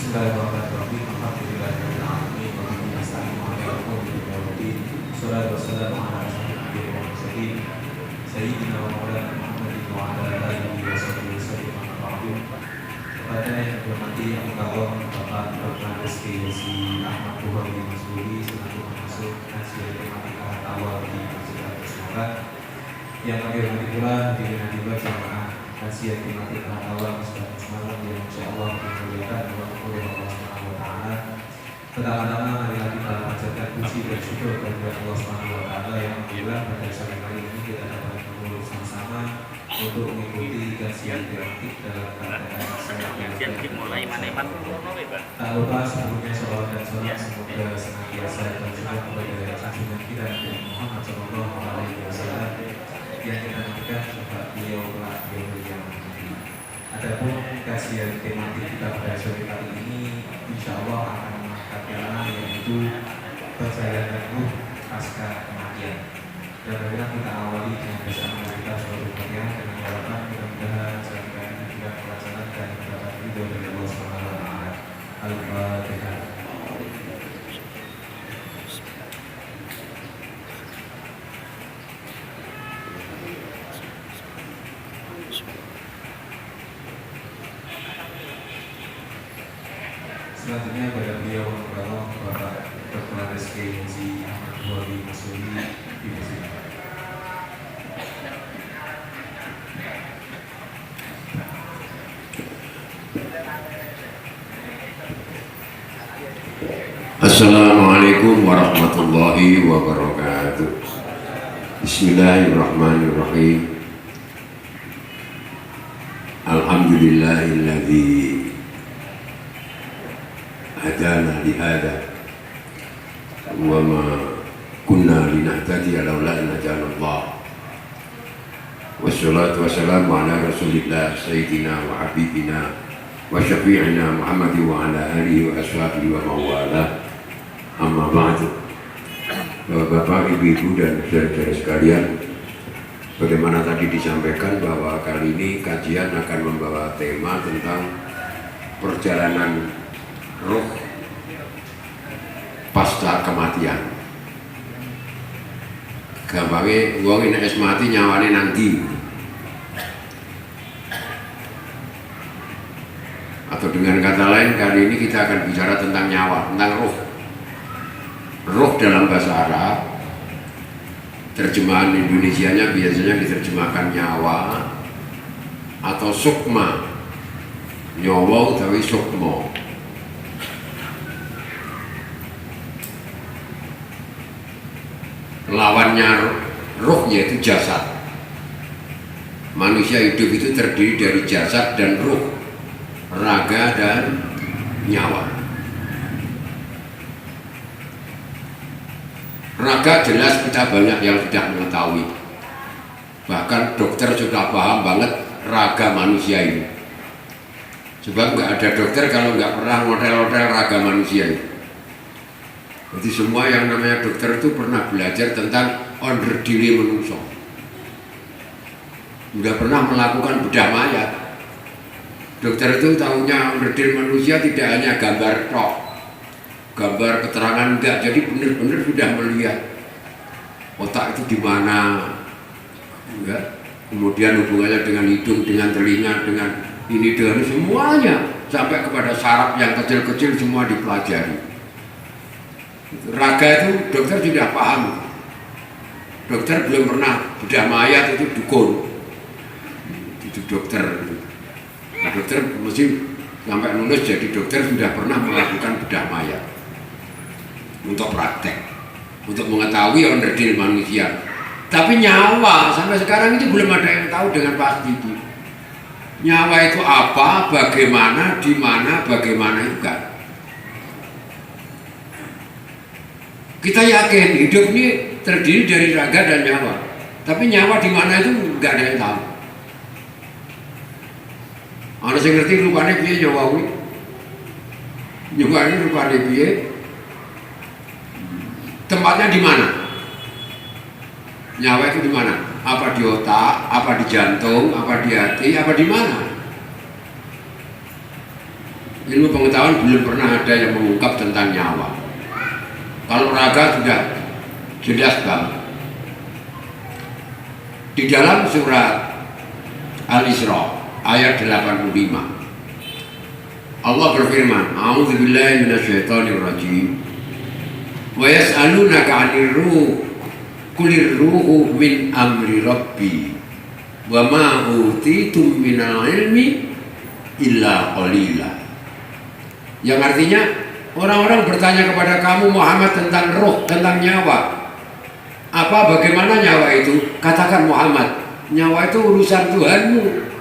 Bismillahirrahmanirrahim. Alhamdulillahirabbil alamin wa bihi nasta'inu 'ala umuri dunya. Shallallahu wasallam ala asyrofil mursalin sayyidina wa maulana Muhammadin wa ala alihi wa sahbihi wasallam. Kepada yang dihormati Allah Bapak Dr. Rizky Yasi Ahmad Bukhari Masuri selaku pengasuh kajian tematika awal di Masjid Al-Semoga, yang kami hormati pula pimpinan juga jamaah kajian tematika awal Masjid Al-Semoga yang insyaallah dimuliakan oleh Allah Subhanahu wa taala. Pertama-tama mari kita panjatkan puji dan syukur kepada Allah Subhanahu wa taala yang alhamdulillah pada sore hari ini kita dapat berkumpul bersama-sama untuk mengikuti kajian tematik dalam keadaan sehat dan dimulai mana-mana tak lupa sebelumnya salawat dan salam semoga senantiasa tercurah kepada junjungan kita Nabi Muhammad Shallallahu Alaihi Wasallam yang kita nantikan semoga beliau kelak yang nanti. Adapun kajian tematik kita pada sore kali ini insya Allah akan mengangkat tema yaitu perjalanan ruh pasca kematian. Dan bagaimana kita awali dengan bersama kita suatu kematian dengan harapan mudah-mudahan semoga ini juga pelaksanaan dan mendapat ridho dari Allah Subhanahu wa taala. Al-Fatihah. Selanjutnya pada beliau Bapak Dr. Rizky Yasi Ahmad Bukhari Masuri di Masjid. Assalamualaikum warahmatullahi wabarakatuh. Bismillahirrahmanirrahim. Alhamdulillahilladzi hadana lihada wa ma kunna linahtadiya laula an hadana. Wassalatu wassalamu ala Rasulillah sayyidina wa habibina wa syafi'ina Muhammad wa ala alihi wa ashabihi wa mawala. Amma ba'du. Bapak, Ibu-ibu dan saudara-saudara sekalian, bagaimana tadi disampaikan bahwa kali ini kajian akan membawa tema tentang perjalanan ruh pasca kematian. Gampangnya wong nek wis mati nyawane nang ndi? Atau dengan kata lain, kali ini kita akan bicara tentang nyawa, tentang ruh. Ruh dalam bahasa Arab, terjemahan Indonesianya biasanya diterjemahkan nyawa atau sukma. Nyawa utawi sukma. Lawannya ruh yaitu jasad. Manusia hidup itu terdiri dari jasad dan ruh, raga dan nyawa. Raga jelas kita banyak yang tidak mengetahui. Bahkan dokter sudah paham banget raga manusia ini. Sebab nggak ada dokter kalau nggak pernah model-model raga manusia ini. Jadi semua yang namanya dokter itu pernah belajar tentang onderdili manusia. Sudah pernah melakukan bedah mayat. Dokter itu tahunya onderdil manusia tidak hanya gambar tok, gambar keterangan enggak, jadi benar-benar sudah melihat otak itu di mana, ya. Kemudian hubungannya dengan hidung, dengan telinga, dengan ini, dengan semuanya, sampai kepada saraf yang kecil-kecil semua dipelajari. Raga itu dokter sudah paham. Dokter belum pernah bedah mayat itu dukun, itu dokter. Nah, dokter mesti sampai lulus jadi dokter sudah pernah melakukan bedah mayat untuk praktek, untuk mengetahui onderdil manusia. Tapi nyawa sampai sekarang itu belum ada yang tahu dengan pasti. Nyawa itu apa, bagaimana, di mana, bagaimana itu kan. Kita yakin hidup ini terdiri dari raga dan nyawa, tapi nyawa di mana itu nggak ada yang tahu. Ana sing ngerti rupane piye nyawa kuwi? Nyawa ini rupane piye? Tempatnya di mana? Nyawa itu di mana? Apa di otak, apa di jantung, apa di hati, apa di mana? ilmu pengetahuan belum pernah ada yang mengungkap tentang nyawa. Kalau raga sudah jelas banget. Di dalam surat Al-Isra ayat 85 Allah berfirman, A'udzubillahi minasyaitonirrajim. Wa yas'alunaka 'anir ruh qulir ruhu min amri rabbi wa ma utitum minal ilmi illa qalila. Yang artinya orang-orang bertanya kepada kamu Muhammad tentang roh, tentang nyawa. Apa bagaimana nyawa itu? Katakan Muhammad, nyawa itu urusan Tuhanmu.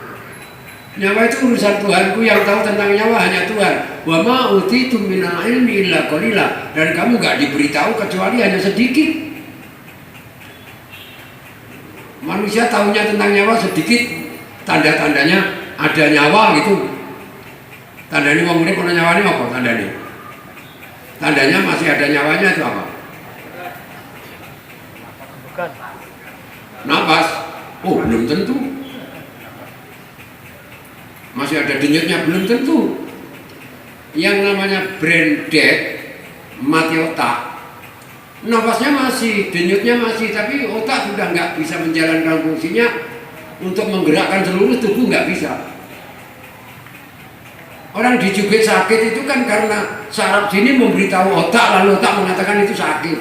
Nyawa itu urusan Tuhanku, yang tahu tentang nyawa hanya Tuhan. Wa ma utitum minal ilmi illa qalila. Dan kamu gak diberitahu kecuali hanya sedikit. Manusia tahunya tentang nyawa sedikit. Tanda-tandanya ada nyawa gitu. Tandanya wong urip ana nyawane apa tandanya? Tandanya masih ada nyawanya itu apa? Bukan. Napas. Oh, belum tentu. Masih ada denyutnya, belum tentu. Yang namanya brain dead, mati otak, napasnya masih, denyutnya masih, tapi otak sudah nggak bisa menjalankan fungsinya untuk menggerakkan seluruh tubuh, nggak bisa. Orang dijubit sakit itu kan karena saraf sini memberitahu otak, lalu otak mengatakan itu sakit.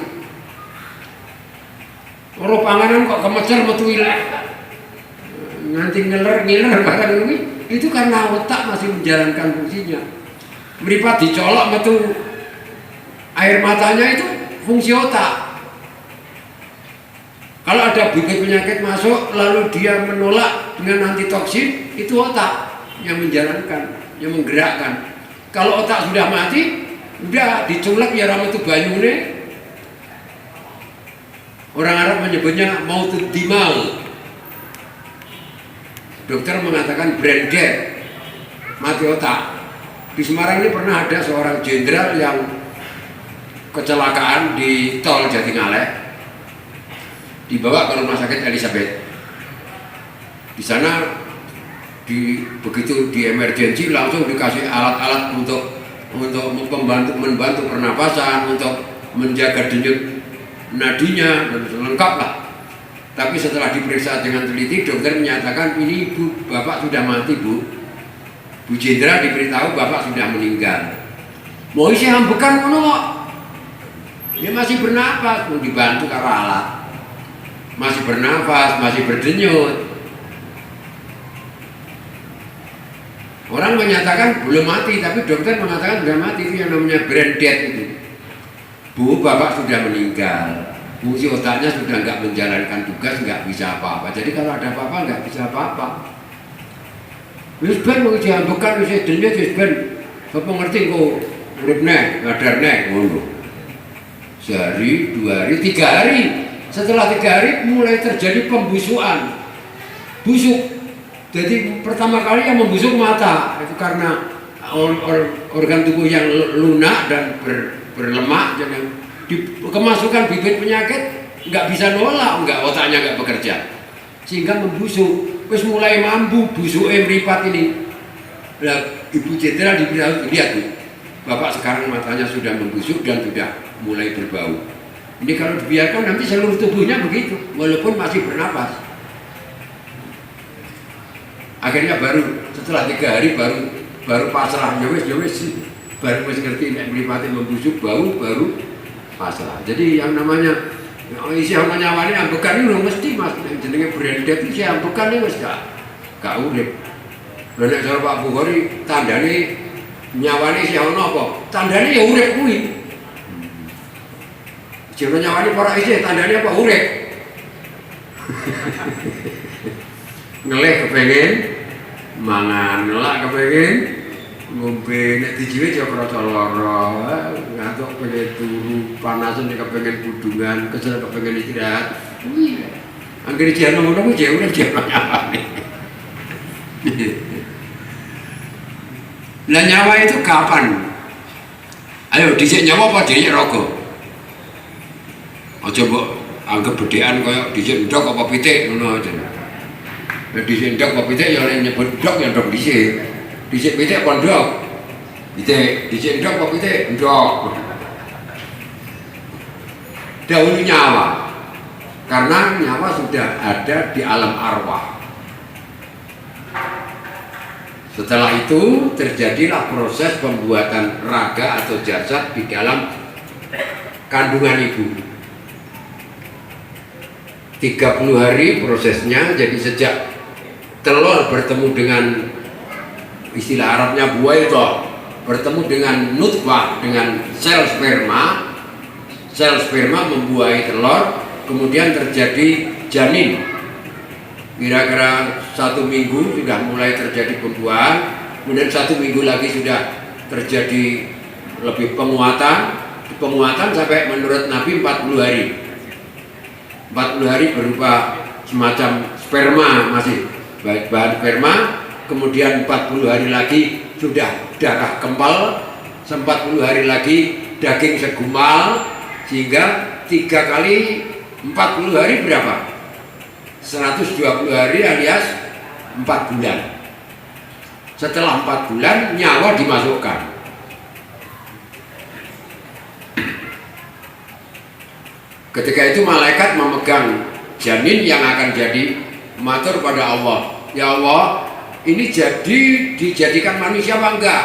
Orang panganan kok kemecer metu nganti ngiler bahkan ini, itu karena otak masih menjalankan fungsinya. Meripat dicolok metu air matanya itu fungsi otak. Kalau ada bibit penyakit masuk lalu dia menolak dengan antitoksin, itu otak yang menjalankan, yang menggerakkan. Kalau otak sudah mati, udah diculek ya ora metu banyune. Orang Arab menyebutnya mautud dimau. Dokter mengatakan brain dead, mati otak. Di Semarang ini pernah ada seorang jenderal yang kecelakaan di tol Jatingaleh, dibawa ke rumah sakit Elizabeth. Di sana begitu di emergensi langsung dikasih alat-alat untuk membantu pernapasan, untuk menjaga denyut nadinya, dan lengkap lah. Tapi setelah diperiksa dengan teliti, dokter menyatakan ini bapak sudah mati bu. Bu Jenderal diberitahu bapak sudah meninggal. Mau isi hambekan ngono kok. Dia masih bernapas, mau dibantu karo alat. Masih bernafas, masih berdenyut. Orang menyatakan belum mati, tapi dokter mengatakan sudah mati. Itu yang namanya brain dead itu. Bu, bapak sudah meninggal. Fungsi otaknya sudah nggak menjalankan tugas, nggak bisa apa-apa. Jadi kalau ada apa-apa nggak bisa apa-apa. Wis ben wis diambekan wis denyut wis ben. Bapak ngerti kok urip neh, ngadar neh ngono. Sehari, 2 hari, 3 hari. Setelah 3 hari mulai terjadi pembusukan. Busuk. Jadi pertama kali yang membusuk mata itu karena organ tubuh yang lunak dan berlemak, jadi kemasukan bibit penyakit nggak bisa nolak, nggak, otaknya nggak bekerja sehingga membusuk. Terus mulai mampu busuk meripat ini. Nah, Ibu Jenderal diberitahu, lihat Bu, bapak sekarang matanya sudah membusuk dan sudah mulai berbau. Ini kalau dibiarkan nanti seluruh tubuhnya begitu, walaupun masih bernapas. Akhirnya baru setelah 3 hari baru pasrah, ya wis baru wis ngerti nek mripate membusuk bau baru pasrah. Jadi yang namanya isi ana nyawane ambekan iki lho mesti Mas, jenenge brain dead iki ambekan iki wis gak urip. Lha nek cara Pak Bukhari tandane nyawane isi ana apa? Tandane ya urip kuwi. Jenenge nyawane ora isi tandane apa urip. Ngelih kepengen mangan, ngelak kepengen ngombe, nek dijiwe ya krasa lara, ngantuk pengen turu, panasan nek kepengen kudungan, kesel kepengen istirahat. Kuwi. Anggere jane ngono kuwi jek urip jek nyawane. Lah nyawa itu kapan? Ayo dhisik nyawa apa dhisik raga? Aja mbok anggap bedhekan kaya dhisik ndok apa pitik ngono aja. Nek dhisik ndok apa pitik ya nek nyebut ndok ya ndok dhisik. Dhisik pitik pondok. Dicek ndok apa pitik? Ndok. Dahulu nyawa. Karena nyawa sudah ada di alam arwah. Setelah itu terjadilah proses pembuatan raga atau jasad di dalam kandungan ibu. 30 hari prosesnya, jadi sejak telur bertemu dengan, istilah Arabnya buaitoh, bertemu dengan nutfah, dengan sel sperma membuahi telur, kemudian terjadi janin. Kira-kira 1 minggu sudah mulai terjadi pembuahan, kemudian 1 minggu lagi sudah terjadi lebih penguatan sampai menurut Nabi 40 hari. 40 hari berupa semacam sperma, masih bahan sperma, kemudian 40 hari lagi sudah darah kempal, 40 hari lagi daging segumpal, sehingga 3 kali 40 hari berapa? 120 hari alias 4 bulan. Setelah 4 bulan nyawa dimasukkan. Ketika itu malaikat memegang janin yang akan jadi, matur pada Allah, ya Allah, ini dijadikan manusia apa enggak?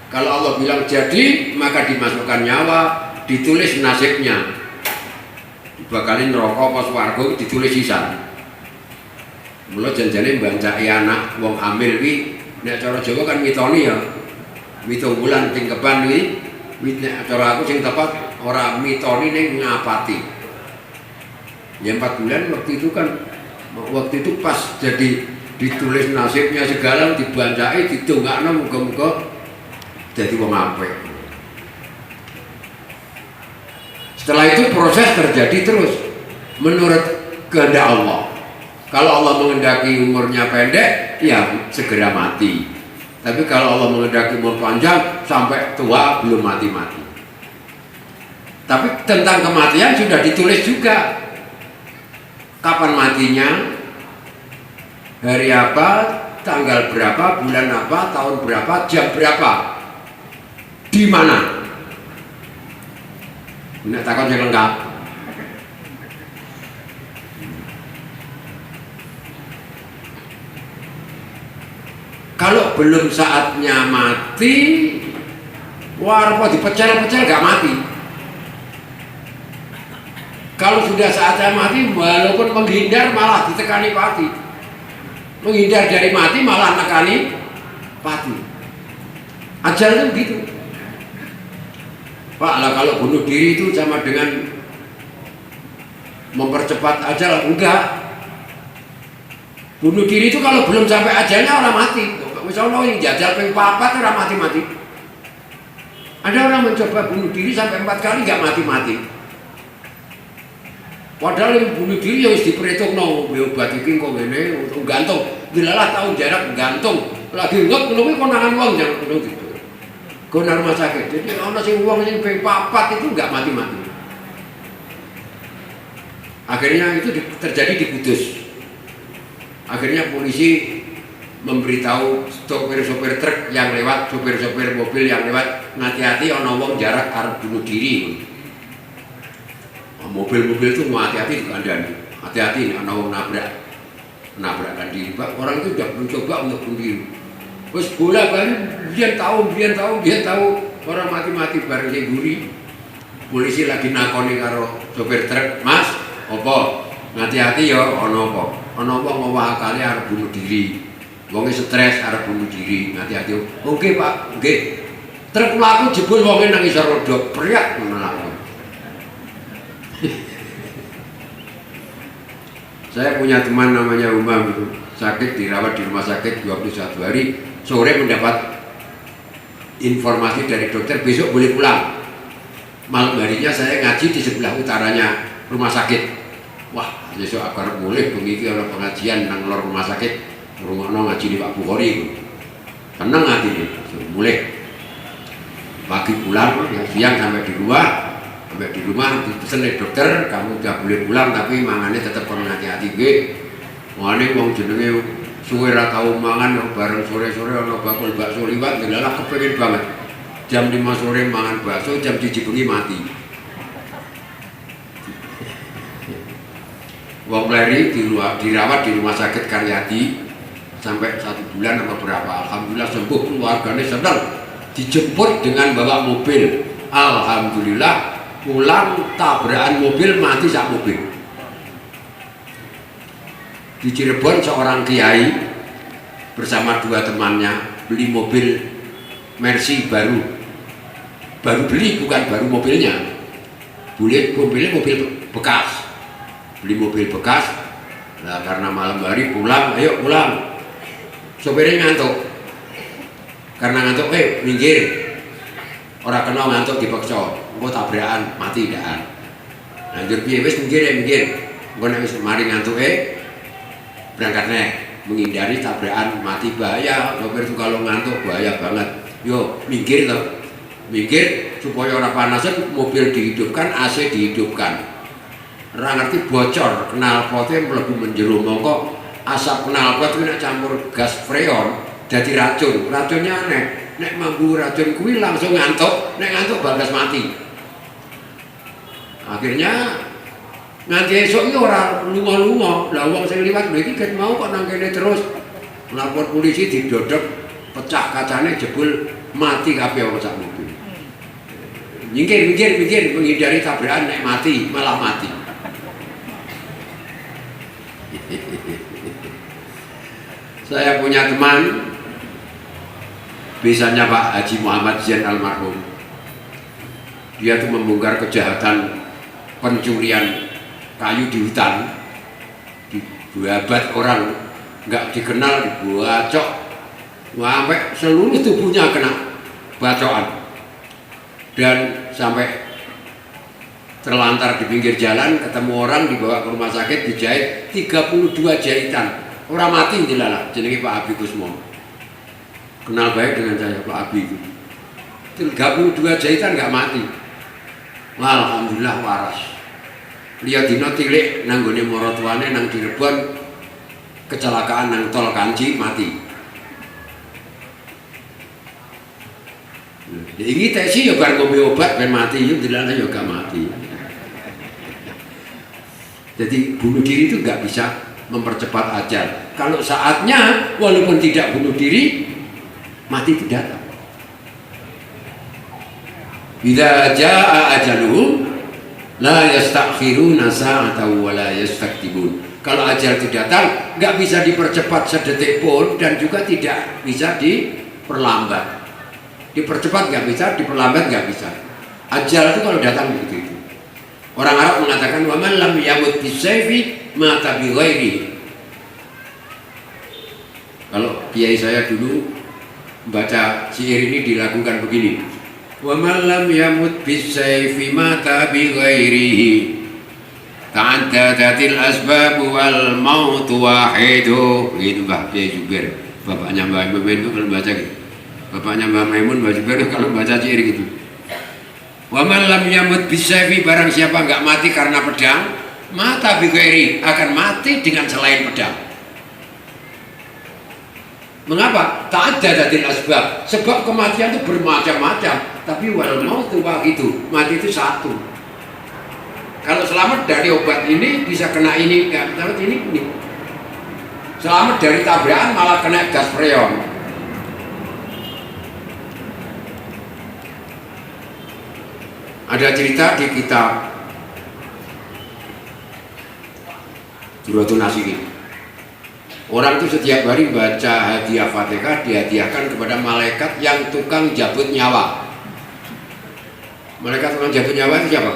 Kalau Allah bilang jadi, maka dimasukkan nyawa, ditulis nasibnya, dibakalin rokok pas warga, ditulis sisan. Mula janjane mbancaki anak wong hamil wi, nek cara Jawa kan mitoni ya, 7 bulan tingkeban wi, nek cara aku sing tepat ora mitoni ning ngapati. Ya 4 bulan waktu itu pas jadi ditulis nasibnya segala, dibancaki, didongakno muga-muga jadi wong apik. Setelah itu proses terjadi terus menurut kehendak Allah. Kalau Allah menghendaki umurnya pendek, ya segera mati. Tapi kalau Allah menghendaki umur panjang, sampai tua belum mati-mati. Tapi tentang kematian sudah ditulis juga. Kapan matinya, hari apa, tanggal berapa, bulan apa, tahun berapa, jam berapa, di mana. Nek takon sing lengkap. Kalau belum saatnya mati, walaupun dipecel-pecel gak mati. Kalau sudah saatnya mati, walaupun menghindar malah ditekani mati. Menghindar dari mati malah nekani mati. Ajal itu begitu. Pak, lah kalau bunuh diri itu sama dengan mempercepat ajal? Enggak. Bunuh diri itu kalau belum sampai ajalnya orang mati. Misalnya yang jajal ping 4 orang mati-mati. Ada orang mencoba bunuh diri sampai 4 kali nggak mati-mati. Padahal yang bunuh diri ya harus diperhitungno, obat iki kok ngene untuk gantung. Dilalah tahu jarak gantung. Lagi ngep ngono konangan wong jangan ngono gitu. Konar rumah sakit. Jadi ana sing wong sing ping 4 itu nggak mati-mati. Akhirnya itu terjadi di Kudus. Akhirnya polisi memberitahu sopir-sopir truk yang lewat, sopir-sopir mobil yang lewat, hati-hati ana wong jarak arep bunuh diri. Mobil-mobil itu mau hati-hati dikandani. Hati-hati nih ana wong nabrakkan diri. Pak, orang itu sudah mencoba untuk bunuh diri. Terus bola-balik biar tahu orang mati-mati bareng sing guri. Polisi lagi nakoni karo sopir truk, "Mas, apa? Hati-hati ya, ana apa? Ana wong ngowah kali arep bunuh diri. Wonge stres arep bunuh diri, hati-hati." "Oke, Pak, nggih." Truk mlaku jebul wonge nang isor roda, priak mlaku. Saya punya teman namanya Umam itu, sakit dirawat di rumah sakit 21 hari, sore mendapat informasi dari dokter besok boleh pulang. Malam harinya saya ngaji di sebelah utaranya rumah sakit. Wah, besok akan boleh bengi ana pengajian nang lor rumah sakit, ngrungokno ngaji di Pak Bukhari itu. Tenang hati ini, mulai pagi pulang, ya, siang sampai di rumah dipesen oleh dokter, kamu udah boleh pulang tapi mangannya tetap perlu hati-hati gue. Wah, ini wong jenenge suwe ra tau mangan bareng sore-sore ana bakul bakso liwat delalah kepengin banget. Jam 5 sore mangan bakso, jam 1 bengi mati. Wong Leri dirawat di rumah sakit Karyadi sampai 1 bulan atau berapa. Alhamdulillah sembuh, keluarganya senang. Dijemput dengan bawa mobil. Alhamdulillah pulang tabrakan mobil, mati sak mobil. Di Cirebon seorang kiai bersama 2 temannya beli mobil Mercy baru beli, bukan baru mobilnya. Mobilnya mobil bekas. Beli mobil bekas. Nah, karena malam hari pulang, ayo pulang. Sopirnya ngantuk. Karena ngantuk, minggir. Orang kenal ngantuk dipaksa. Engko tabrakan mati daan. Lanjut piye wis minggir ya minggir. Engko nek wis mari ngantuk berangkat nek menghindari tabrakan mati bahaya. Sopir itu kalau ngantuk bahaya banget. Yo minggir toh. Minggir supaya orang panasan, mobil dihidupkan, AC dihidupkan. Ora ngerti bocor knalpotnya mlebu menjero, mongko asap knalpot kuwi nek campur gas freon dadi racun. Racunnya aneh. Nek mambu racun kuwi langsung ngantuk, nek ngantuk bagas mati. Akhirnya nganti esuk iki ora lunga-lunga. Lah wong sing liwat lho iki ket mau kok nang kene terus. Lapor polisi didodok, pecah kacane jebul mati kabeh wong sak mobil. Minggir menghindari tabrakan, nek mati malah mati. Saya punya teman, biasanya Pak Haji Muhammad Zain almarhum. Dia tuh membongkar kejahatan pencurian kayu di hutan, dibabat orang nggak dikenal, dibacok, sampai seluruh tubuhnya kena bacokan, dan sampai terlantar di pinggir jalan, ketemu orang dibawa ke rumah sakit, dijahit 32 jahitan. Orang mati dilalah, jenenge Pak Abi Kusmo. Kenal baik dengan saya Pak Abi itu. 32 jahitan nggak mati. Alhamdulillah waras. Lihat dino tilik nanggone morotuane nang Cirebon, kecelakaan nang tol Kanci mati. Ya ini tesi ya bar ngombe obat ben mati, yo dilalah yo gak mati. Jadi bunuh diri itu nggak bisa mempercepat ajal. Kalau saatnya, walaupun tidak bunuh diri, mati itu datang. Bila jaa ajaluhum la yastakhiruna sa'atan wa la yastaqdimun. Kalau ajal itu datang, nggak bisa dipercepat sedetik pun dan juga tidak bisa diperlambat. Dipercepat nggak bisa, diperlambat nggak bisa. Ajal itu kalau datang begitu. Orang Arab mengatakan wa man lam yamut bisayfi mata bi ghairi. Kalau kiai saya dulu baca syair ini dilakukan begini. Wa man lam yamut bisayfi mata bi ghairihi. Ta'addadatil asbab wal maut wahidu. Itu Mbah Kiai Jubir, bapaknya Mbah Maimun itu kalau baca gitu. Bapaknya Mbah Maimun, Mbah Jubir kalau baca syair gitu. Wa man lam yamut bisayfi, barang siapa enggak mati karena pedang, mata bi ghairi, akan mati dengan selain pedang. Mengapa? Ta'addadatil asbab. Sebab kematian itu bermacam-macam, tapi wal maut wahidu, mati itu satu. Kalau selamat dari obat ini bisa kena ini, enggak selamat ini. Selamat dari tabrakan malah kena gas freon. Ada cerita di kitab Duratun Nasirin. Orang itu setiap hari baca hadiah Fatihah dihadiahkan kepada malaikat yang tukang jabut nyawa. Malaikat tukang jabut nyawa itu siapa?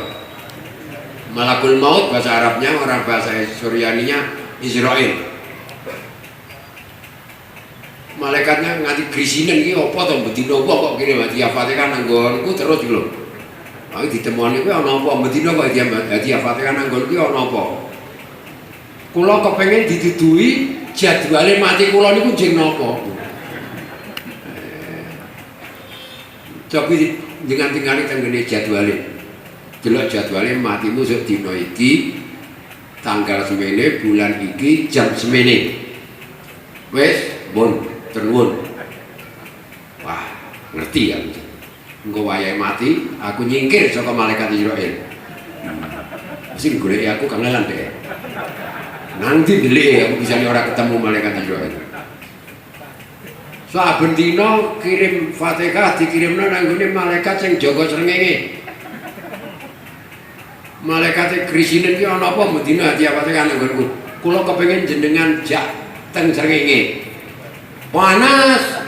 Malakul Maut bahasa Arabnya, orang bahasa Suryaninya Israel. Malaikatnya nganti grisinen iki apa to bedino kok kene hadiah Fatihah nang nggonku terus iki lho. Aku ditemoni kuwi ana apa bedino kok hadiah Fatihah nang nggonku ana apa? Kula kepengin didudui jadwale mati kula niku jeng napa. Coba dengan tinggali tenggene jadwale. Delok jadwale matimu sok dina iki, tanggal semene, bulan iki, jam semene. Wes, pun ternuwun. Wah, ngerti ya. Engko wayahe mati, aku nyingkir saka malaikat Israil. Sing goleki aku kangelan deh. Nanti dile aku bisa ora ketemu malaikat Israil. Saben dina kirim Fatihah dikirimno nang gone malaikat sing jaga srengenge. Malaikat Krisinen ki ana apa mudina tiap Fatihah nang nggonku. Kula kepengin jenengan jak teng srengenge. Panas.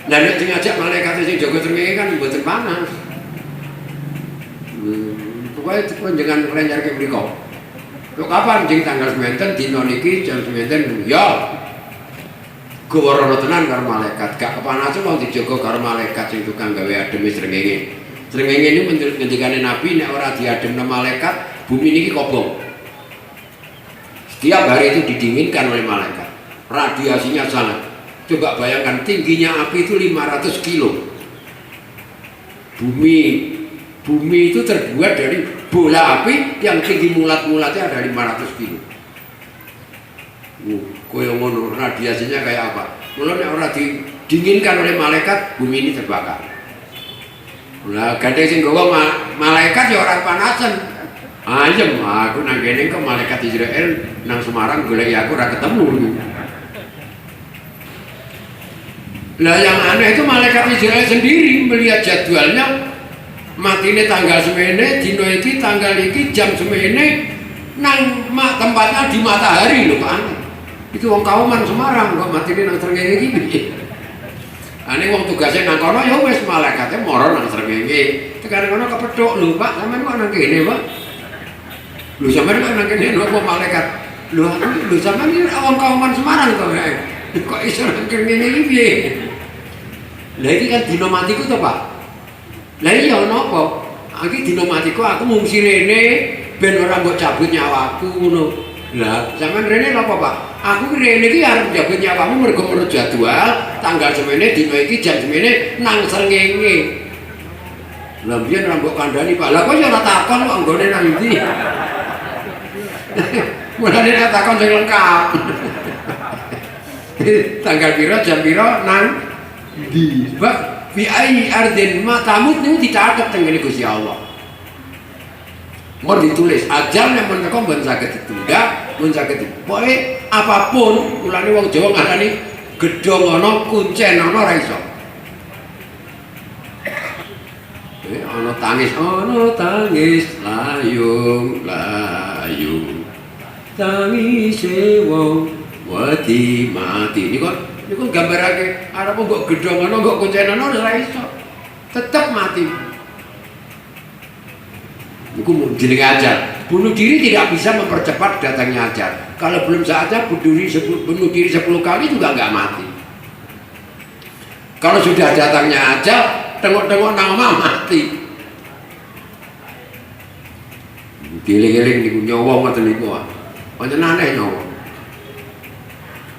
Lah nek ngajak malaikat sing jaga srengenge kan mboten panas. Pokoke panjenengan ngrenyarke mriku. Kok kapan jeng tanggal sementen dina niki jam sementen ya. Goworono tenan karo malaikat, gak kepanasan wong dijaga karo malaikat sing tukang gawe adem srengenge. Srengenge ini ngendikane Nabi nek ora diademno malaikat, bumi niki kobong. Setiap hari itu didinginkan oleh malaikat. Radiasinya sangat. Coba bayangkan tingginya api itu 500 kilo. Bumi itu terbuat dari bola api yang tinggi mulat-mulatnya ada 500 kilo. Koyo ngono radiasinya kayak apa? Mulane ora didinginkan oleh malaikat, bumi ini terbakar. Lah gandeng sing gawa malaikat ya ora panasen. Ayem aku nang kene ke malaikat Israel nang Semarang golek aku ora ketemu. Lah yang aneh itu malaikat Israel sendiri melihat jadwalnya matine tanggal semene, dino iki tanggal iki jam semene nang tempatnya di matahari lho Pak. Itu wong Kauman Semarang kok matine nang srengenge iki. Ane wong tugasnya nang kono ya wis malaikate mara nang srengenge. Tekan kono kepethuk lho Pak, sampean kok nang kene, Pak? Lho sampean kok nang kene lho kok malaikat. Lho sampean iki wong Kauman Semarang to kok iso nang kene iki piye? Lah iki kan dina matiku to, Pak. Lah iya napa? Iki dina matiku aku ngungsi rene ben ora mbok cabut nyawaku ngono. Lah sampean rene napa, Pak? Aku rene iki arep cabut nyawamu mergo menurut jadwal tanggal semene dina iki jam semene nang srengenge. Lah biyen ora mbok kandhani, Pak. Lah kok ya ora takon kok nggone nang ndi? Mulane nek takon sing lengkap. Tanggal pira jam pira nang di bak fi ai ardin matamut niku dicatet teng ngene Gusti Allah. Mau ditulis ajal yang meneko ben saged ditunda, mun saged pokoke apapun ulane wong Jawa ngarani gedhong ana kuncen ana ora iso. Ana tangis layung tangis wong wedi mati niku gambarake arep kok gedhong ana kok kuncen ana ora iso. Tetep mati. Niku jenenge ajal. Bunuh diri tidak bisa mempercepat datangnya ajal. Kalau belum saatnya bunuh diri 10 kali juga nggak mati. Kalau sudah datangnya ajal, tengok-tengok nama mati. Giling-giling niku nyawa ngoten niku. Pancen aneh nyawa.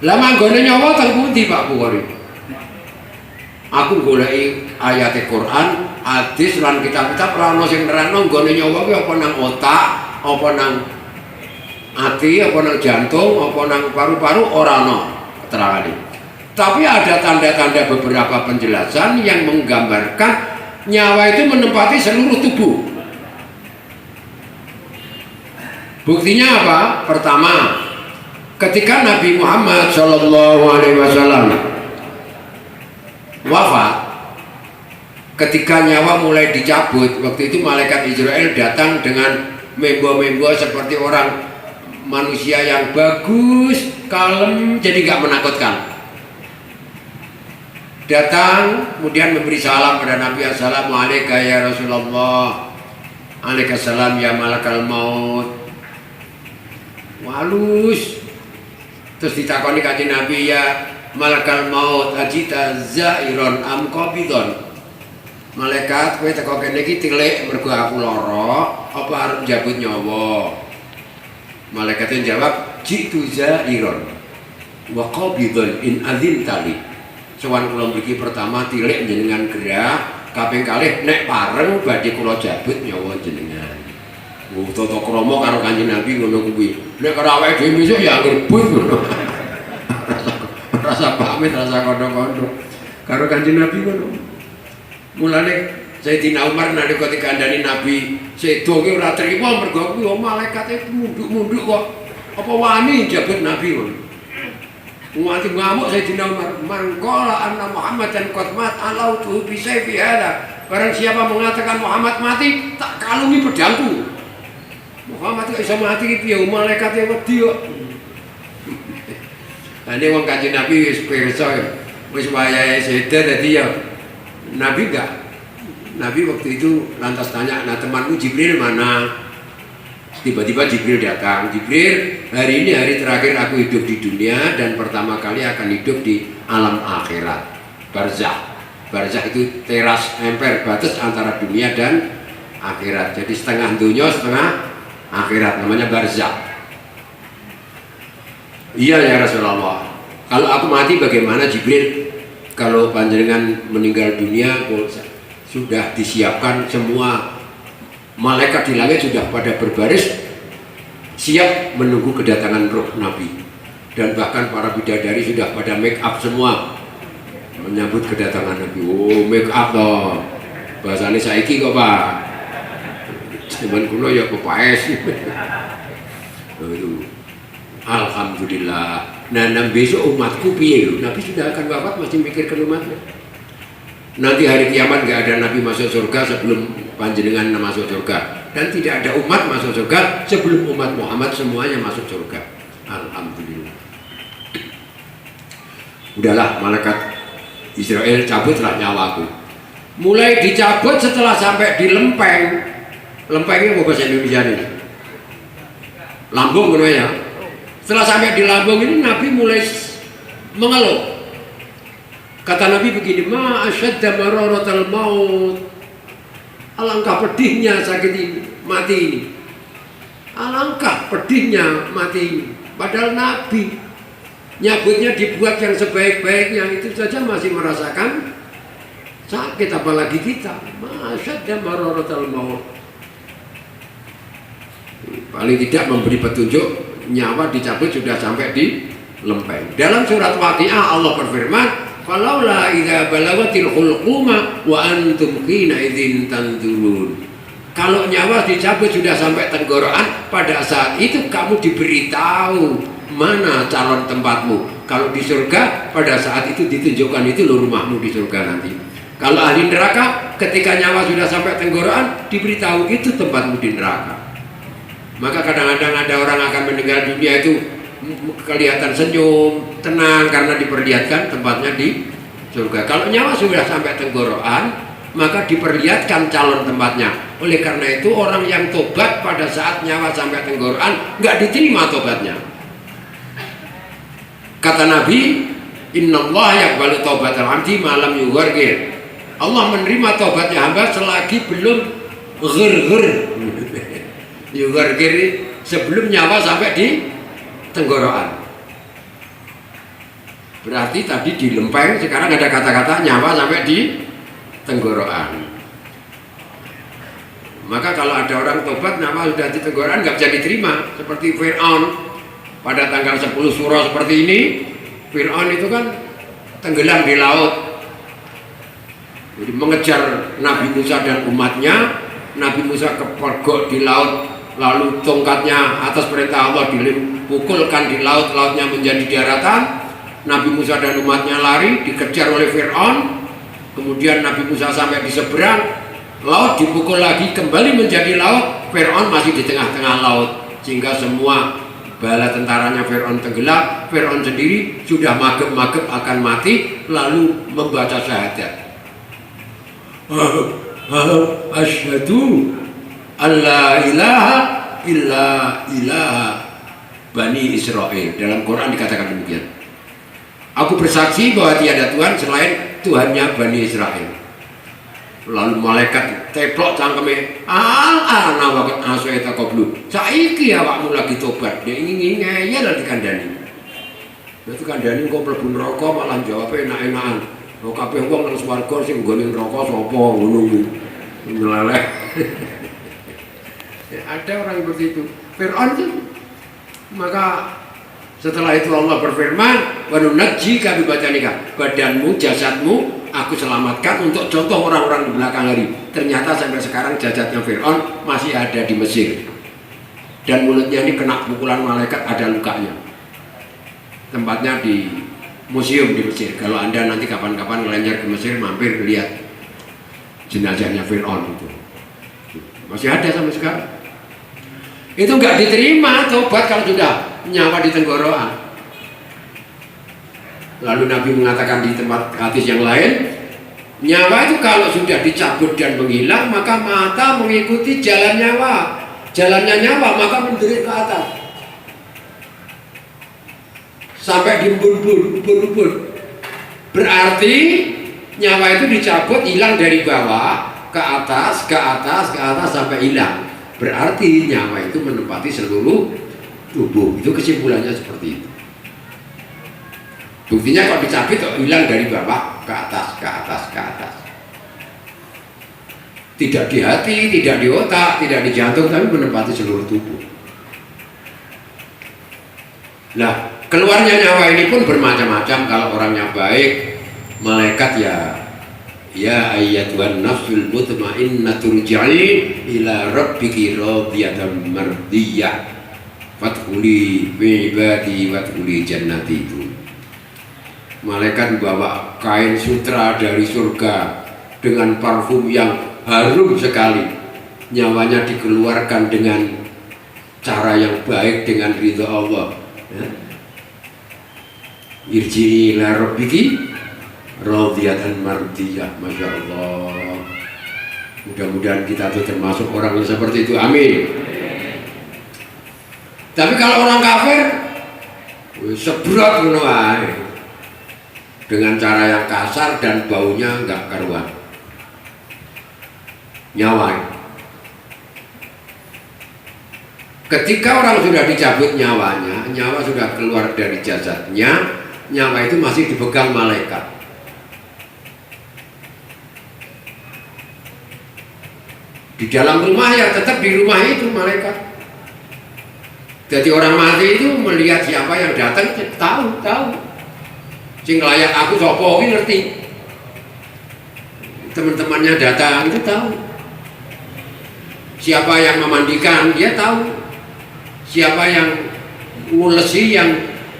Lah manggone nyawa teng pundi Pak Bukhari? Aku goleki ayat Quran, hadis lan kitab-kitab ora ono sing nerangno nggone nyawa kuwi apa nang otak, apa nang ati, apa nang jantung, apa nang paru-paru ora ono keterangane. Tapi ada tanda-tanda beberapa penjelasan yang menggambarkan nyawa itu menempati seluruh tubuh. Buktinya apa? Pertama, ketika Nabi Muhammad SAW wafat, ketika nyawa mulai dicabut, waktu itu malaikat Israel datang dengan membawa seperti orang manusia yang bagus, kalem, jadi gak menakutkan. Datang, kemudian memberi salam pada Nabi. Assalamualaikum ya Rasulullah. Waalaikumsalam ya malakal maut. Walus. Terus ditakoni kanjeng Nabi, ya malakal maut ajita zairon am qabidon. Malaikat kowe teko kene iki tilik mergo aku lara apa arep njabut nyawa? Malaikate jawab jitu zairon wa qabidon in adzin tali. Sowan kula mriki pertama tilik jenengan gerah, kaping kalih nek pareng badhe kula jabut nyawa jenengan. Tata krama karo Kanjeng Nabi ngono kuwi. Nek karo awake dhewe misuk ya ngrebut ngono. rasa pamit, rasa kondo-kondo. Karo Kanjeng Nabi ngono. Mulane Sayyidina Umar nalika dikandani Nabi, sedo ki ora trima mergo kuwi malaikate munduk-munduk kok. Apa wani jabut Nabi ngono. Mati ngamuk Sayyidina Umar, "Mangqala anna Muhammadan qad mat alautu bi sayfi hada." Barang siapa mengatakan Muhammad mati, tak kalungi pedangku. Muhammad kok iso mati ki piye malaikate wedi kok. Ane wong Kanjeng Nabi wis pirsa wis wayahe sedo dadi ya Nabi enggak. Nabi waktu itu lantas tanya, "Nah temanmu Jibril mana?" Tiba-tiba Jibril datang. "Jibril, hari ini hari terakhir aku hidup di dunia dan pertama kali akan hidup di alam akhirat." Barzakh. Barzakh itu teras emper batas antara dunia dan akhirat. Jadi setengah dunia, setengah akhirat, namanya barzakh. "Iya ya Rasulullah. Kalau aku mati bagaimana Jibril?" "Kalau panjenengan meninggal dunia sudah disiapkan semua malaikat di langit sudah pada berbaris siap menunggu kedatangan roh Nabi, dan bahkan para bidadari sudah pada make up semua menyambut kedatangan Nabi." Oh, make up toh bahasanya saiki kok Pak, zaman kuno ya kepaes. Alhamdulillah. Nah besok umatku piye lho? Nabi sudah akan wafat masih mikirkan umatnya. Nanti hari kiamat nggak ada Nabi masuk surga sebelum panjenengan masuk surga, dan tidak ada umat masuk surga sebelum umat Muhammad semuanya masuk surga. Alhamdulillah. Udahlah, malaikat Israel cabutlah nyawaku. Mulai dicabut setelah sampai di lempeng. Lempengnya apa bahasa Indonesia ini? Lambung ya. Setelah sampai di lambung ini Nabi mulai mengeluh. Kata Nabi begini, "Ma asyadda mararatal maut." Alangkah pedihnya sakit ini, mati ini. Alangkah pedihnya mati ini. Padahal Nabi nyabutnya dibuat yang sebaik-baiknya, itu saja masih merasakan sakit, apalagi kita. Ma asyadda mararatal maut. Paling tidak memberi petunjuk, nyawa dicabut sudah sampai di lempeng. Dalam surat Waqiah Allah berfirman, "Falaula idza balagatil hulquma wa antum hina idzin tanzurun." Kalau nyawa dicabut sudah sampai tenggorokan, pada saat itu kamu diberitahu mana calon tempatmu. Kalau di surga, pada saat itu ditunjukkan itu loh rumahmu di surga nanti. Kalau ahli neraka, ketika nyawa sudah sampai tenggorokan, diberitahu itu tempatmu di neraka. Maka kadang-kadang ada orang akan meninggal dunia itu kelihatan senyum, tenang karena diperlihatkan tempatnya di surga. Kalau nyawa sudah sampai tenggorokan, maka diperlihatkan calon tempatnya. Oleh karena itu orang yang tobat pada saat nyawa sampai tenggorokan nggak diterima tobatnya. Kata Nabi, "Innallaha yaqbalu taubatal 'abdi ma lam yughargir." Allah menerima tobatnya hamba selagi belum ghir-ghir. Yughargir sebelum nyawa sampai di tenggorokan. Berarti tadi di lempeng, sekarang ada kata-kata nyawa sampai di tenggorokan. Maka kalau ada orang tobat nyawa sudah di tenggorokan nggak bisa diterima. Seperti Fir'aun pada tanggal 10 Surah seperti ini, Fir'aun itu kan tenggelam di laut. Jadi mengejar Nabi Musa dan umatnya. Nabi Musa kepergok di laut, lalu tongkatnya atas perintah Allah dipukulkan di laut, lautnya menjadi daratan. Nabi Musa dan umatnya lari, dikejar oleh Fir'aun. Kemudian Nabi Musa sampai di seberang, laut dipukul lagi, kembali menjadi laut. Fir'aun masih di tengah-tengah laut, sehingga semua bala tentaranya Fir'aun tenggelam. Fir'aun sendiri sudah magep-magep akan mati, lalu membaca syahadat. Asyhadu alla ilaha illa ilaha Bani Israel. Dalam Quran dikatakan demikian. Aku bersaksi bahwa tiada Tuhan selain Tuhannya Bani Israel. Lalu malaikat teplok cangkeme, "Al-ana waqad asaita qablu." Saiki awakmu lagi tobat. Dia ingin ngeyel lah dikandani. Berarti kandani kok mlebu neraka malah jawab enak-enakan. Kok kabeh wong nang swarga sing nggone neraka sapa ngono kuwi. Nyeleleh. Ada orang seperti itu. Fir'aun itu maka Setelah itu Allah berfirman, wa nunajjika bi badanika, badanmu, jasadmu aku selamatkan untuk contoh orang-orang di belakang hari. Ternyata sampai sekarang jasadnya Fir'aun masih ada di Mesir. Dan mulutnya ini kena pukulan malaikat, ada lukanya. Tempatnya di museum di Mesir. Kalau Anda nanti kapan-kapan ngelenjar ke Mesir, mampir lihat jenazahnya Fir'aun itu. Masih ada sampai sekarang. Itu nggak diterima tobat kalau sudah nyawa di tenggorokan. Lalu Nabi mengatakan di tempat hadis yang lain, nyawa itu kalau sudah dicabut dan menghilang, maka mata mengikuti jalan nyawa. Jalannya nyawa maka menderit ke atas sampai diubur-ubur. Berarti nyawa itu dicabut, hilang dari bawah ke atas, ke atas, ke atas sampai hilang. Berarti nyawa itu menempati seluruh tubuh. Itu kesimpulannya seperti itu. Buktinya kalau dicabut hilang dari bawah ke atas, ke atas, ke atas. Tidak di hati, tidak di otak, tidak di jantung, tapi menempati seluruh tubuh. Nah, keluarnya nyawa ini pun bermacam-macam. Kalau orangnya baik, malaikat ya ayyatuhan nafsul mutmainnah turja'i ila rabbiki radiyatan mardiyah fadkhuli fi ibadi wadkhuli jannati. Itu malaikat membawa kain sutra dari surga dengan parfum yang harum sekali. Nyawanya dikeluarkan dengan cara yang baik, dengan ridha Allah. Irji'i ila rabbiki radiyatan mardiyah. Masya Allah. Mudah-mudahan kita tuh termasuk orang yang seperti itu. Amin. Tapi kalau orang kafir seberat ngono ae, dengan cara yang kasar dan baunya enggak karuan. Nyawa. Ketika orang sudah dicabut nyawanya, nyawa sudah keluar dari jasadnya, nyawa itu masih dipegang malaikat. Di dalam rumah ya tetap di rumah itu malaikat. Jadi orang mati itu melihat siapa yang datang, tahu. Sing layak aku sapa ngerti. Teman-temannya datang itu tahu. Siapa yang memandikan dia tahu. Siapa yang ngulesi, yang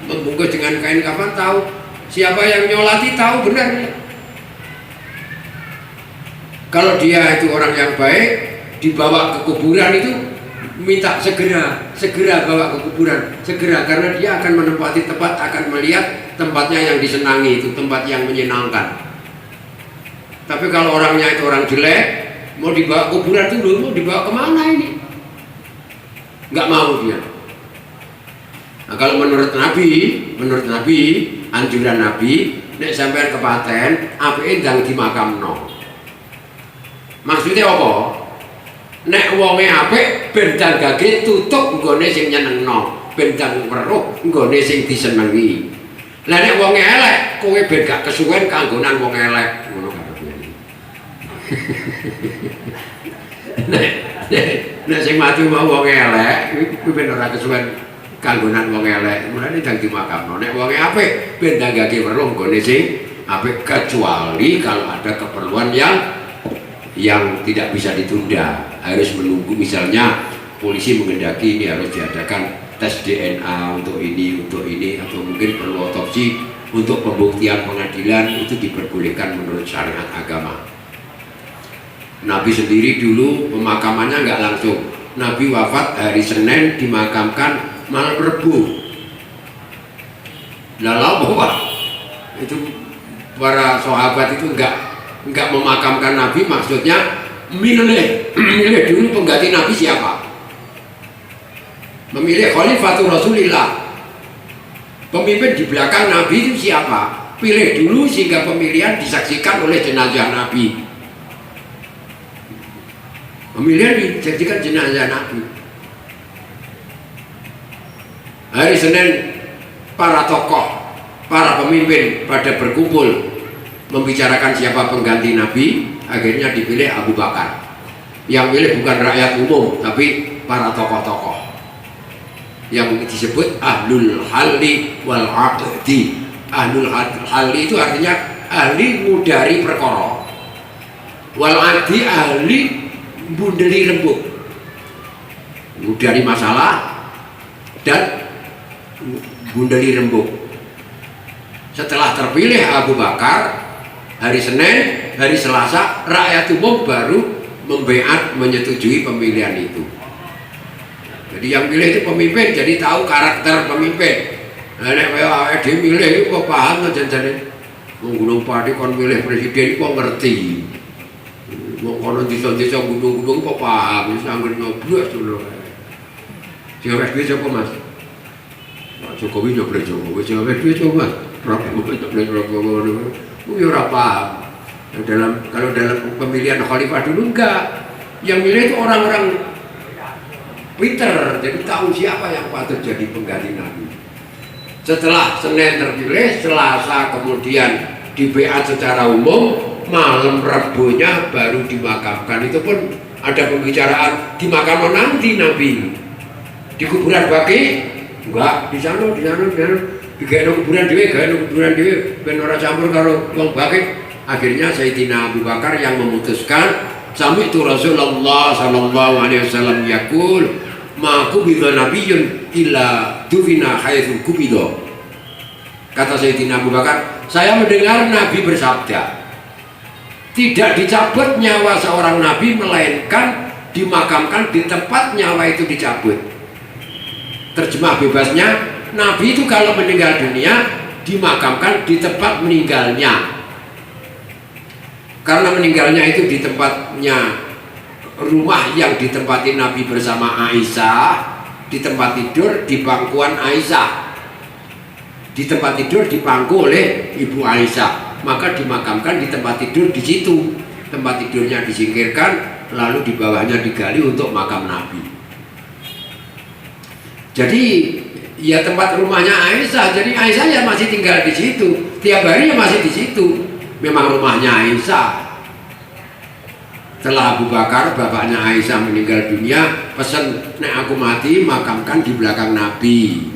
membungkus dengan kain kafan tahu. Siapa yang nyolati tahu benar. Kalau dia itu orang yang baik, dibawa ke kuburan itu minta segera bawa ke kuburan, segera, karena dia akan menempati tempat, akan melihat tempatnya yang disenangi, itu tempat yang menyenangkan. Tapi kalau orangnya itu orang jelek, mau dibawa ke kuburan itu dulu, mau dibawa kemana ini? Nggak mau dia. Nah, kalau menurut Nabi, anjuran Nabi, nek sampean kepaten, apike ndang dimakamno. Maksudnya apa? Nek wonge apik ben dagage tutup nggone sing nyenengno, ben dang weruh nggone sing disenengi. Lah nek wonge elek, kowe ben gak kesuwen kanggonan wong elek, ngono kabeh. Nek sing mati mau wong elek, kuwi ben ora kesuwen kanggonan wong elek, mulane dang dimakamno. Nek wonge apik ben dagage weruh nggone sing apik, kecuali kalau ada keperluan yang tidak bisa ditunda, harus menunggu. Misalnya polisi mengendaki ini harus diadakan tes DNA untuk ini, atau mungkin perlu otopsi untuk pembuktian pengadilan, itu diperbolehkan menurut syariat agama. Nabi sendiri dulu pemakamannya nggak langsung. Nabi wafat hari Senin, dimakamkan malam Rebu. Lalu bahwa itu para sahabat itu enggak memakamkan Nabi, maksudnya milih dulu pengganti Nabi siapa. Memilih Khalifatul Rasulillah, pemimpin di belakang Nabi itu siapa. Pilih dulu sehingga pemilihan disaksikan oleh jenazah Nabi. Pemilihan dijadikan jenazah Nabi. Hari Senin para tokoh, para pemimpin pada berkumpul membicarakan siapa pengganti Nabi. Akhirnya dipilih Abu Bakar. Yang pilih bukan rakyat umum, tapi para tokoh-tokoh. yang disebut ahlul halli wal aqdi. Ahlul halli itu artinya ahli ngudari perkara, wal aqdi ahli bundeli rembug, ngudari masalah dan bundeli rembug. Setelah terpilih Abu Bakar, hari Senin, hari Selasa rakyat umum baru membaiat menyetujui pemilihan itu. Jadi yang pilih itu pemimpin, jadi tahu karakter pemimpin. Nek kaya awake dhewe milih iku kok paham to janjane. Wong Gunung Pati kon milih presiden kok ngerti. Wong kono desa-desa gunung-gunung kok paham, wis anggere nyoblok ngono kae. Sing awake dhewe sapa Mas? Pak Jokowi nyoblok Jokowi, sing awake dhewe sapa Mas? Prabowo nyoblok Prabowo. Ya ora paham. Kalau dalam pemilihan khalifah dulu enggak. Yang milih itu orang-orang pinter, jadi tahu siapa yang patut jadi pengganti Nabi. Setelah Senin terpilih, Selasa kemudian dibaiat secara umum, malam Rabunya baru dimakamkan. Itu pun ada pembicaraan di makam nanti Nabi. Di kuburan Baqi? Enggak, di sana. Digawe kuburan dhewe, ben ora campur karo wong Baqi. Akhirnya Sayyidina Abu Bakar yang memutuskan, sami'tu Rasulullah sallallahu alaihi wasallam yaqul ma qubida nabiyyun illa dufina haitsu qubida. Kata Sayyidina Abu Bakar, saya mendengar Nabi bersabda, tidak dicabut nyawa seorang nabi melainkan dimakamkan di tempat nyawa itu dicabut. Terjemah bebasnya, Nabi itu kalau meninggal dunia dimakamkan di tempat meninggalnya. Karena meninggalnya itu di tempatnya rumah yang ditempati Nabi bersama Aisyah, di tempat tidur di pangkuan Aisyah, di tempat tidur dipangku oleh Ibu Aisyah, maka dimakamkan di tempat tidur di situ. Tempat tidurnya disingkirkan, lalu di bawahnya digali untuk makam Nabi. Jadi ya tempat rumahnya Aisyah, jadi Aisyah ya masih tinggal di situ, tiap hari ya masih di situ. Memang rumahnya Aisyah. Setelah Abu Bakar, bapaknya Aisyah meninggal dunia, pesan, nek aku mati makamkan di belakang Nabi.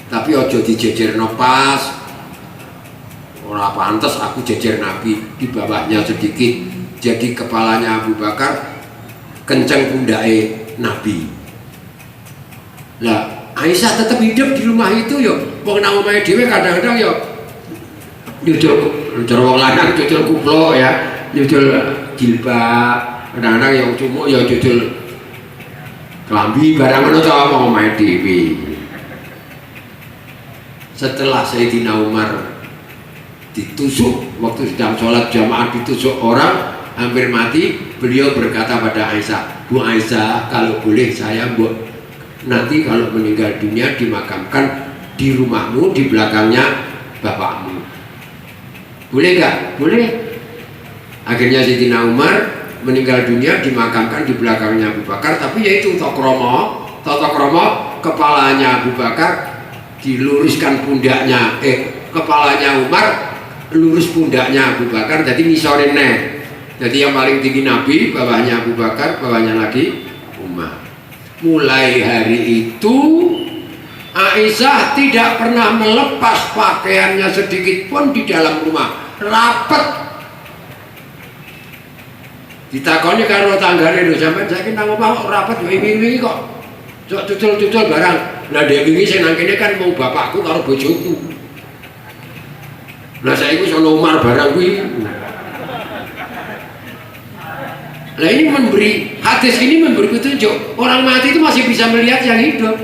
Tapi ojo dijejerno pas. Ora pantes aku jejer Nabi, di bawahnya sedikit. Jadi kepalanya Abu Bakar kenceng pundake Nabi. Lah, Aisyah tetap hidup di rumah itu yo. Wong nang omahe dhewe kadang-kadang yo nyucul wong lanang cucul kuplo ya, nyucul jilbab, kadang-kadang yang cumuk ya cucul kelambi barang ngono ta wong omahe dhewe. Setelah Sayyidina Umar ditusuk waktu sedang sholat jamaah, ditusuk orang hampir mati, beliau berkata pada Aisyah, Bu Aisyah, kalau boleh saya nanti kalau meninggal dunia dimakamkan di rumahmu, di belakangnya bapakmu. Boleh gak? Boleh. Akhirnya Sayyidina Umar meninggal dunia dimakamkan di belakangnya Abu Bakar, tapi yaitu tata kromo kepalanya Abu Bakar diluruskan pundaknya, kepalanya Umar lurus pundaknya Abu Bakar, jadi ngisorin nek. Jadi yang paling tinggi Nabi, bawahnya Abu Bakar, bawahnya lagi Umar. Mulai hari itu Aisyah tidak pernah melepas pakaiannya sedikit pun di dalam rumah, rapet. Ditakoni karo tanggane lho, sampean saiki nang omah rapet wingi-wingi kok. Cok cucul-cucul barang. Lah dhek wingi sing nang kene kan mau bapakku karo bojoku. Lah saiki wis ana Umar barang kuwi. Nah ini hadis ini memberi petunjuk, orang mati itu masih bisa melihat yang hidup.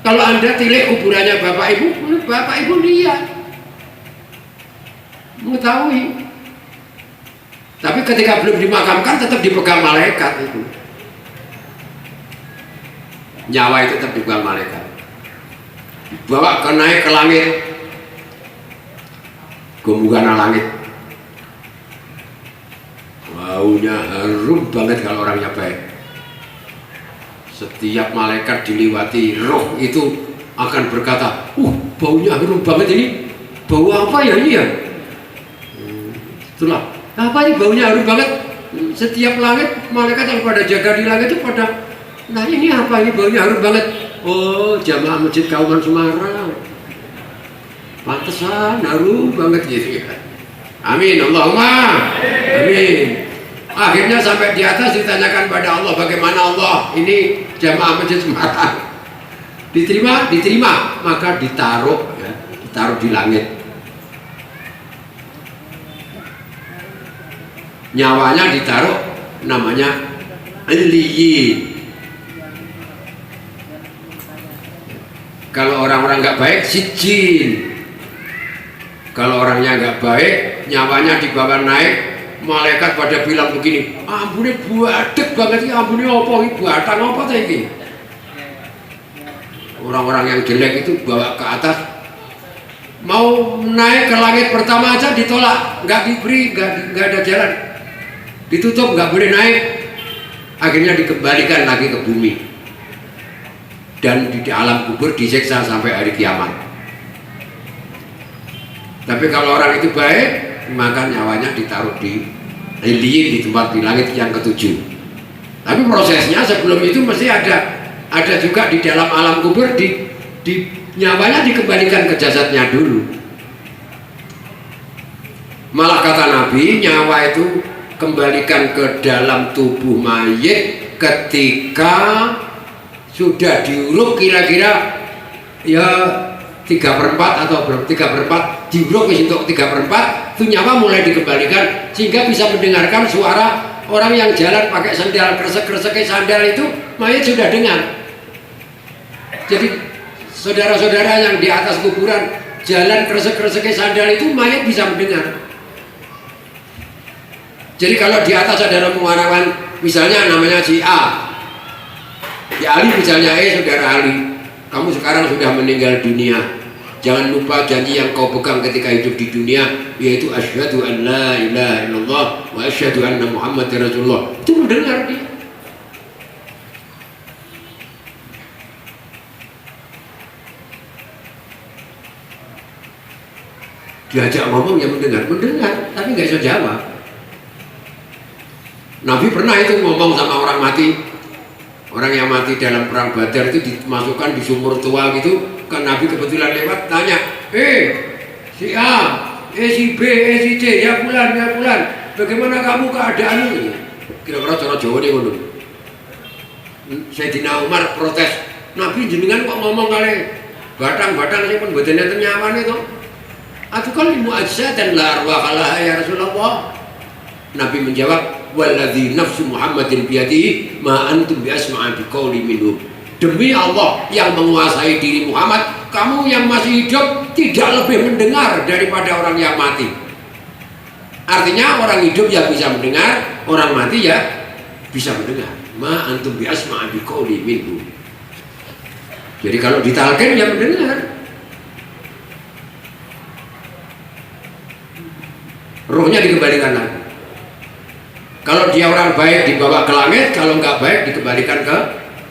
Kalau Anda tilik kuburannya bapak ibu lihat, mengetahui. Tapi ketika belum dimakamkan tetap dipegang malaikat itu. Nyawa itu tetap dipegang malaikat. Dibawa naik ke langit, gembugana langit. Baunya harum banget kalau orangnya baik. Setiap malaikat diliwati roh itu akan berkata, baunya harum banget ini. Bau apa ya ini ya? Itulah, apa ini baunya harum banget? Setiap langit, malaikat yang pada jaga di langit itu pada, nah ini apa ini baunya harum banget? Oh, jamaah Masjid Kauman Semarang. Pantesan, haru banget gitu ya. Amin, Allahumma amin. Akhirnya sampai di atas ditanyakan pada Allah, bagaimana Allah ini jamaah Masjid Semarang. Diterima, maka ditaruh ya, ditaruh di langit. Nyawanya ditaruh, namanya Illiyin. Kalau orang-orang nggak baik, sijin. Kalau orangnya nggak baik, nyawanya dibawa naik, malaikat pada bilang begini, ampuni buadek banget ya, ampuni apa ini, buatan apa ini. Orang-orang yang jelek itu bawa ke atas, mau naik ke langit pertama aja ditolak, nggak diberi, nggak ada jalan, ditutup, nggak boleh naik. Akhirnya dikembalikan lagi ke bumi dan di alam kubur disiksa sampai hari kiamat. Tapi kalau orang itu baik, maka nyawanya ditaruh di Illiyin, di tempat di langit yang ketujuh. Tapi prosesnya sebelum itu mesti ada juga di dalam alam kubur, di nyawanya dikembalikan ke jasadnya dulu. Malah kata Nabi, nyawa itu kembalikan ke dalam tubuh mayit ketika sudah diuruk kira-kira ya 3/4 atau 3/4 diuruk untuk 3/4, itu nyawa mulai dikembalikan sehingga bisa mendengarkan suara orang yang jalan pakai sandal, kresek-kresek sandal itu mayit sudah dengar. Jadi saudara-saudara yang di atas kuburan jalan kresek-kresek sandal itu mayit bisa mendengar. Jadi kalau di atas ada rombongan, misalnya namanya si A, ya Ali misalnya, saudara Ali, kamu sekarang sudah meninggal dunia. Jangan lupa janji yang kau pegang ketika hidup di dunia, yaitu asyhadu an la ilaha illallah wa asyhadu anna Muhammadar Rasulullah. Itu mendengar dia. Diajak ngomong ya mendengar, tapi nggak bisa jawab. Nabi pernah itu ngomong sama orang mati, orang yang mati dalam perang Badar itu dimasukkan di sumur tua gitu, kan Nabi kebetulan lewat tanya, si A, si B, si C, ya bulan, bagaimana kamu keadaanmu? Kira-kira cara Jawa nih ngono. Sayyidina Umar protes, Nabi jenengan kok ngomong kali batang-batang sih pun badannya ternyaman itu. Aku kan mu'ajzah dan la arwah ya Rasulullah. Nabi menjawab, walladzi nafsu Muhammadin biyadihi ma antum biasma'a biqauli minhum. Demi Allah yang menguasai diri Muhammad, kamu yang masih hidup tidak lebih mendengar daripada orang yang mati. Artinya orang hidup yang bisa mendengar, orang mati ya bisa mendengar. Ma antum biasma'a biqauli minhum. Jadi kalau ditalkin ya mendengar. Ruhnya dikembalikan lagi. Kalau dia orang baik dibawa ke langit, kalau nggak baik dikembalikan ke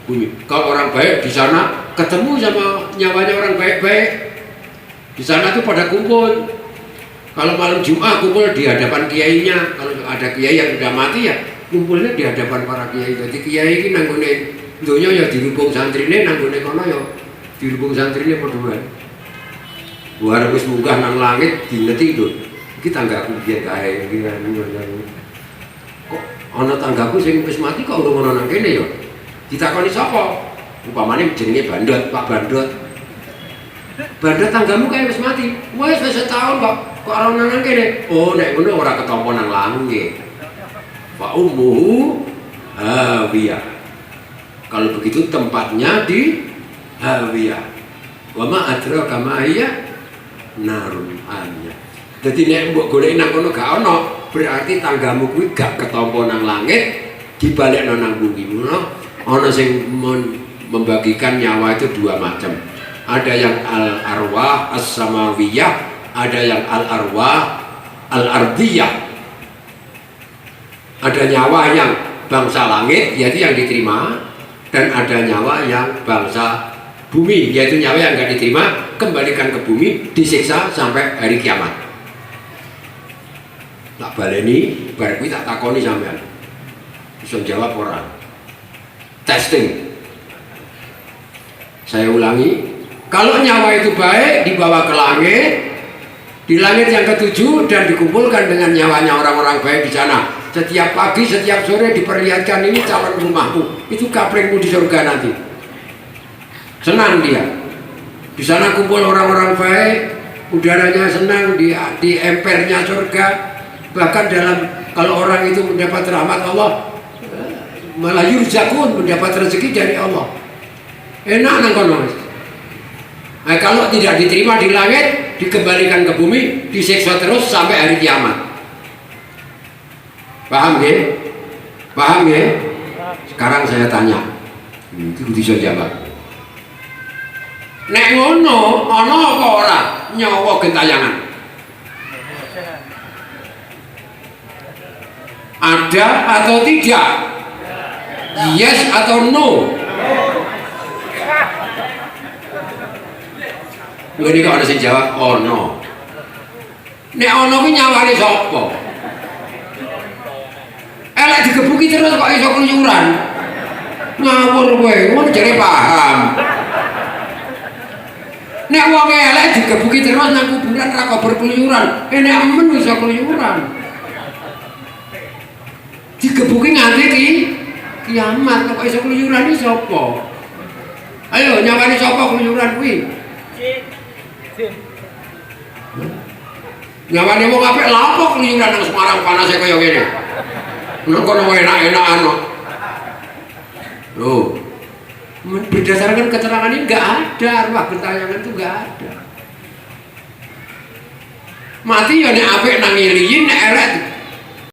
bumi. Kalau orang baik di sana ketemu sama nyawanya orang baik-baik, di sana tuh pada kumpul. Kalau malam Jumat kumpul di hadapan kiainya. Kalau ada kiai yang sudah mati ya kumpulnya di hadapan para kiai. Jadi kiai ini nanggone dunia ya dirubung santrine, nanggone kono ya dirubung santrine padha. Buar wis munggah nang langit dineti itu. Kita nggak biar kae iki kan. Kok ana tanggaku sing wis mati kok urung ana nang kene ya. Ditakoni sapa? Upamane jenenge Bandot, Pak Bandot. Bandot tanggamu kae wis mati. Wis setahun kok ora ana nang kene. Oh, nek ngono ora ketampa nang langit. Wa ummuhu hawiyah. Kalau begitu tempatnya di hawiyah. Wa ma adraka ma hiya narun hawiyah. Dadi nek mbok golek nang kono gak ono, berarti tanggamu kuwi gak ketampa nang langit, dibalekno nang bumi. Ono sing membagikan nyawa itu dua macam. Ada yang al-arwah as-samawiyah, ada yang al-arwah al-ardiyah. Ada nyawa yang bangsa langit, yaitu yang diterima, dan ada nyawa yang bangsa bumi, yaitu nyawa yang gak diterima, kembalikan ke bumi, disiksa sampai hari kiamat. Tak baleni, bar kuwi tak takoni sampean. Bisa jawab ora? Testing. Saya ulangi, kalau nyawa itu baik dibawa ke langit, di langit yang ketujuh, dan dikumpulkan dengan nyawanya orang-orang baik di sana. Setiap pagi, setiap sore diperlihatkan, ini calon rumahmu, itu kaplingmu di surga nanti. Senang dia. Di sana kumpul orang-orang baik, udaranya senang, di empernya surga. Bahkan kalau orang itu mendapat rahmat Allah, malah yurzakun, mendapat rezeki dari Allah. Enak nang kono. Nah, kalau tidak diterima di langit, dikembalikan ke bumi, disiksa terus sampai hari kiamat. Paham ya? Paham ya? Sekarang saya tanya, itu bisa jawab. Nek ngono, ana apa ora nyawa gentayangan? Ada atau tidak? Yes atau no? Ini kok ada yang jawab, oh no. Nek ono ki nyawane sapa? Elek digebuki terus kok iso keluyuran. Ngawur kowe, ngono jare paham. Nek wong elek digebuki terus nang kuburan ra kok berkeluyuran. Nek men iso keluyuran. Digebuki nganti kiamat kok iso keluyuran iki sapa? Ayo nyawane sapa keluyuran kuwi? Nyawane wong apik lha apa keluyuran nang Semarang panase kaya ngene. Nang kono enak-enakan kok. Loh. Berdasarkan keterangan ini enggak ada arwah gentayangan itu enggak ada. Mati ya nek apik nang ngiriyin nek elek